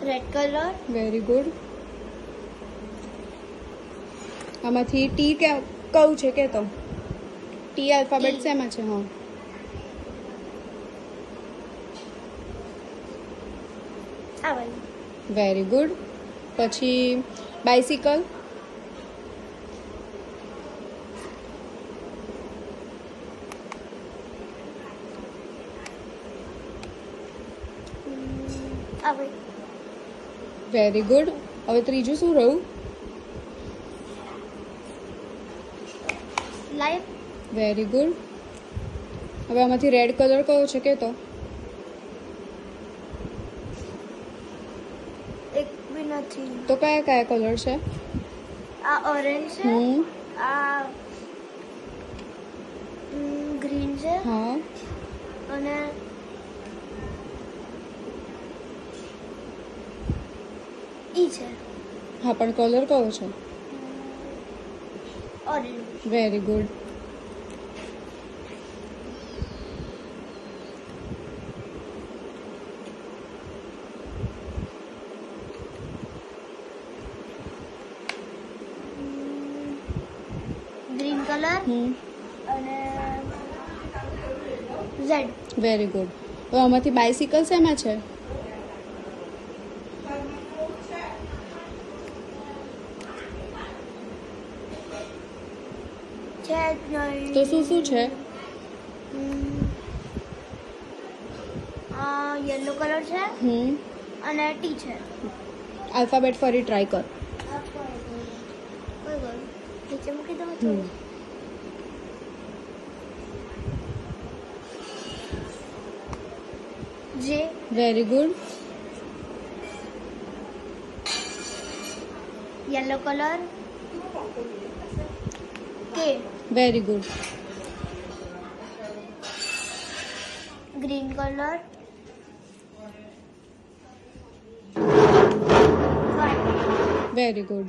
Red colour. Very good. આમાંથી T કયું છે કે તો ટી આલ્ફાબેટ T. શેમાં છે? હા, આ વાળી. Very good. પછી બાઇસિકલ. આ વાળી. Very good. હવે ત્રીજું શું રહ્યું? લાઈટ. Very good. હવે આમાંથી રેડ કલર કયો છે કે તો એક બી નથી. તો કયા કયા કલર છે? આ ઓરેન્જ છે. હમ. આ ગ્રીન છે. હા, અને ઈ છે હા, પણ કલર કયો છે? Orange. Very good. Green colour hmm. અને ઝેડ. Very good. હવે આમાંથી બાઇસિકલ શેમાં છે? છે જ નહીં. તો શું શું છે? યલો કલર છે હમ. અને ટી છે. આલ્ફાબેટ ફરી ટ્રાય કર. કોઈ ગયું નીચે મૂકી દઉં હમ. થોડું. J. Very good. Yellow colour. K. Very good. Green colour. Very good.